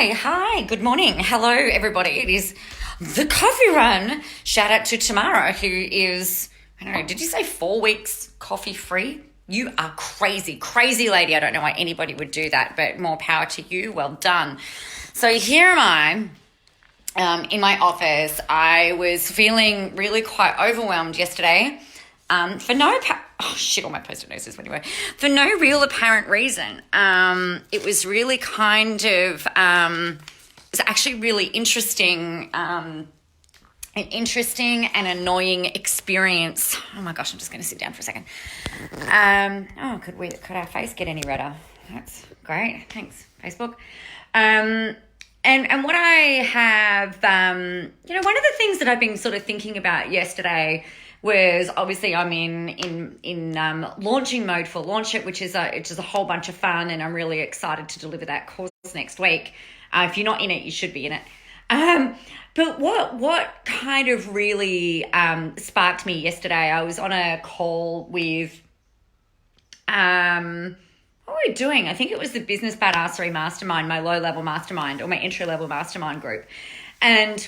Hi, good morning. Hello, everybody. It is the Coffee Run. Shout out to Tamara, who is, I don't know, did you say 4 weeks coffee free? You are crazy, crazy lady. I don't know why anybody would do that, but more power to you. Well done. So here am I in my office. I was feeling really quite overwhelmed yesterday for no all my post-it notes is anyway. For no real apparent reason. It was really kind of, it's actually really interesting, an interesting and annoying experience. Oh my gosh, I'm just going to sit down for a second. Could our face get any redder? That's great. Thanks, Facebook. And what I have, one of the things that I've been sort of thinking about yesterday was obviously I'm in launching mode for Launch It, which is a whole bunch of fun, and I'm really excited to deliver that course next week. If you're not in it, you should be in it. But what kind of really sparked me yesterday? I was on a call with what were we doing? I think it was the Business Badassery Mastermind, my low-level mastermind or my entry-level mastermind group, and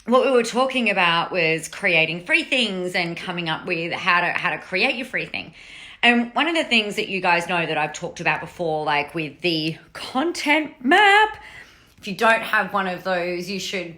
what we were talking about was creating free things and coming up with how to create your free thing. And one of the things that you guys know that I've talked about before, like with the content map, if you don't have one of those, you should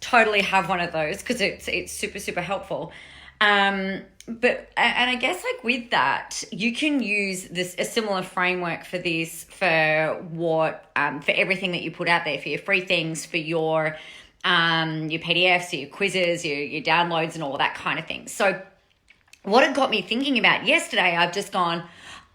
totally have one of those because it's super, super helpful. But I guess like with that, you can use a similar framework for this for everything that you put out there, for your free things, for your PDFs, your quizzes, your downloads and all that kind of thing. So what it got me thinking about yesterday, I've just gone,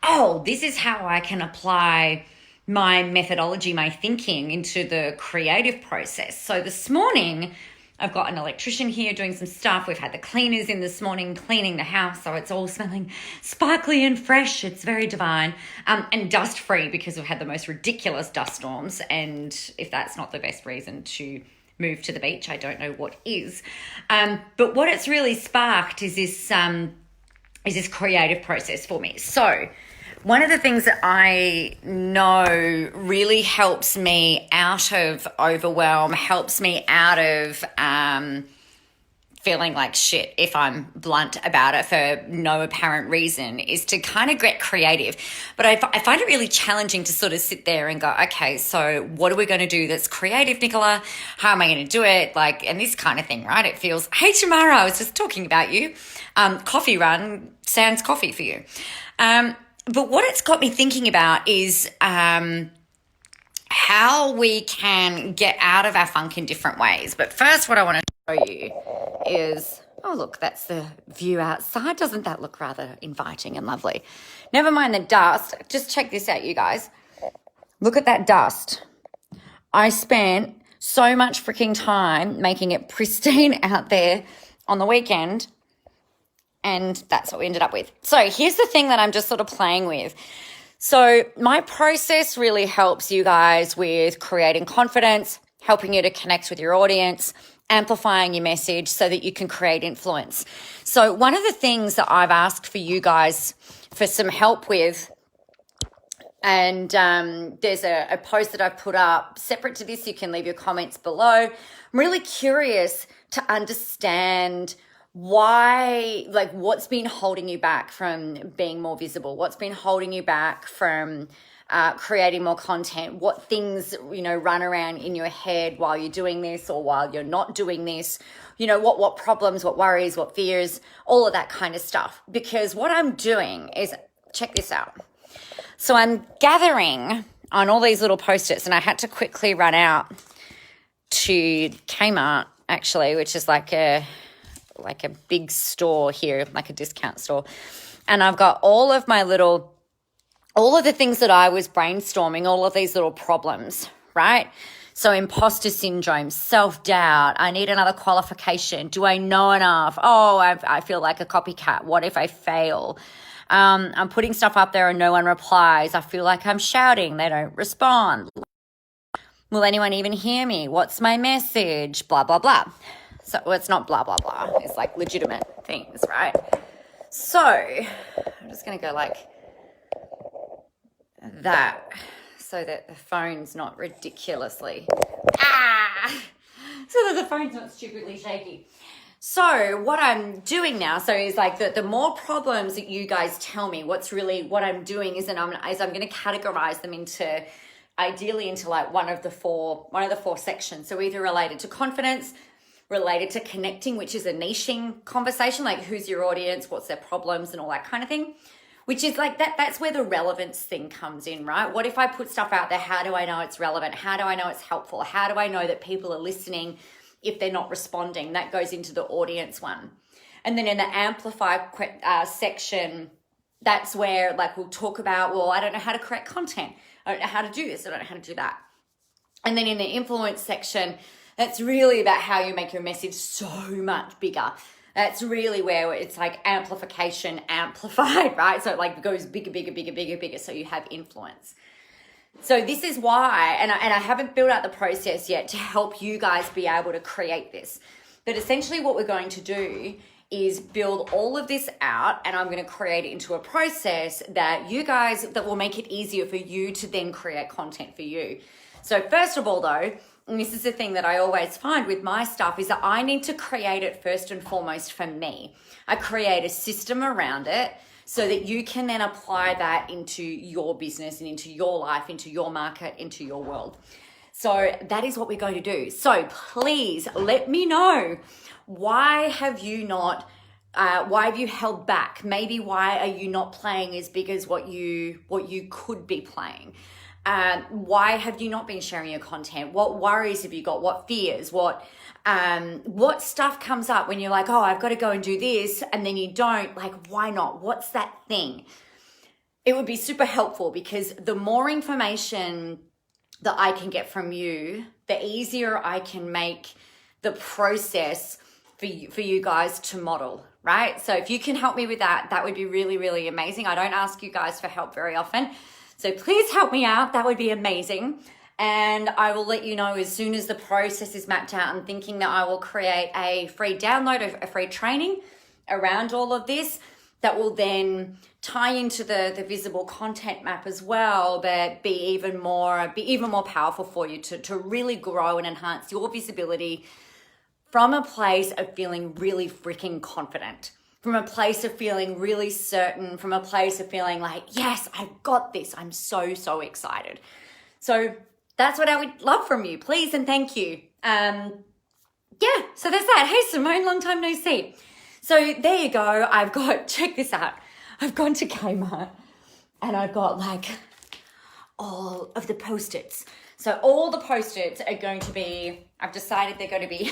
oh, this is how I can apply my methodology, my thinking into the creative process. So this morning, I've got an electrician here doing some stuff. We've had the cleaners in this morning cleaning the house, so it's all smelling sparkly and fresh. It's very divine, and dust-free because we've had the most ridiculous dust storms. And if that's not the best reason to move to the beach, I don't know what is. But what it's really sparked is this creative process for me. So one of the things that I know really helps me out of overwhelm, helps me out of feeling like shit, if I'm blunt about it, for no apparent reason, is to kind of get creative. But I find it really challenging to sort of sit there and go, okay, so what are we going to do that's creative, Nicola? How am I going to do it? Like, and this kind of thing, right? It feels, hey, Tamara, I was just talking about you. Coffee Run sounds coffee for you. But what it's got me thinking about is how we can get out of our funk in different ways. But first, what I want to show you is, oh, look, that's the view outside. Doesn't that look rather inviting and lovely? Never mind the dust. Just check this out, you guys. Look at that dust. I spent so much freaking time making it pristine out there on the weekend, and that's what we ended up with. So here's the thing that I'm just sort of playing with. So my process really helps you guys with creating confidence, helping you to connect with your audience, amplifying your message so that you can create influence. So one of the things that I've asked for you guys for some help with, and there's a post that I've put up separate to this. You can leave your comments below. I'm really curious to understand why, like, what's been holding you back from being more visible? What's been holding you back from creating more content? What things, run around in your head while you're doing this or while you're not doing this? What problems, what worries, what fears, all of that kind of stuff. Because what I'm doing is, check this out. So I'm gathering on all these little Post-its, and I had to quickly run out to Kmart, actually, which is like a big store here, like a discount store. And I've got all of the things that I was brainstorming, all of these little problems, right? So imposter syndrome, self-doubt, I need another qualification. Do I know enough? Oh, I feel like a copycat. What if I fail? I'm putting stuff up there and no one replies. I feel like I'm shouting. They don't respond. Will anyone even hear me? What's my message? Blah, blah, blah. So it's not blah, blah, blah. It's like legitimate things, right? So I'm just going to go like that. so that the phone's not ridiculously, so that the phone's not stupidly shaky. So what I'm doing now, is like the more problems that you guys tell me, what I'm doing is I'm going to categorize them ideally into like one of the four sections. So either related to confidence, related to connecting, which is a niching conversation, like who's your audience, what's their problems and all that kind of thing, which is like that's where the relevance thing comes in, right? What if I put stuff out there? How do I know it's relevant? How do I know it's helpful? How do I know that people are listening if they're not responding? That goes into the audience one. And then in the amplify section, that's where like we'll talk about, well, I don't know how to create content. I don't know how to do this. I don't know how to do that. And then in the influence section, that's really about how you make your message so much bigger. That's really where it's like amplification amplified, right? So it like goes bigger, bigger, bigger, bigger, bigger. So you have influence. So this is why, and I haven't built out the process yet to help you guys be able to create this. But essentially what we're going to do is build all of this out, and I'm going to create it into a process that will make it easier for you to then create content for you. So first of all though, and this is the thing that I always find with my stuff, is that I need to create it first and foremost for me. I create a system around it so that you can then apply that into your business and into your life, into your market, into your world. So that is what we're going to do. So please let me know, why have you held back? Maybe why are you not playing as big as what you could be playing? Why have you not been sharing your content? What worries have you got? What fears? What stuff comes up when you're like, oh, I've got to go and do this, and then you don't? Like, why not? What's that thing? It would be super helpful, because the more information that I can get from you, the easier I can make the process for you guys to model, right? So if you can help me with that, that would be really, really amazing. I don't ask you guys for help very often, so please help me out. That would be amazing. And I will let you know as soon as the process is mapped out. I'm thinking that I will create a free download, a free training around all of this that will then tie into the visible content map as well, but be even more powerful for you to really grow and enhance your visibility from a place of feeling really freaking confident, from a place of feeling really certain, from a place of feeling like, yes, I've got this. I'm so, so excited. So that's what I would love from you. Please and thank you. So that's that. Hey, Simone, long time no see. So there you go. Check this out. I've gone to Kmart and I've got like all of the Post-its. So all the Post-its are going to be, I've decided they're going to be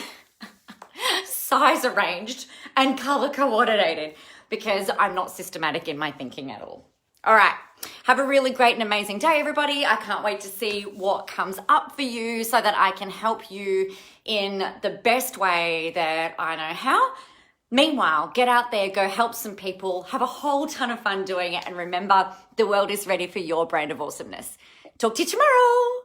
size arranged and color coordinated, because I'm not systematic in my thinking at all. All right. Have a really great and amazing day, everybody. I can't wait to see what comes up for you so that I can help you in the best way that I know how. Meanwhile, get out there, go help some people, have a whole ton of fun doing it, and remember, the world is ready for your brand of awesomeness. Talk to you tomorrow.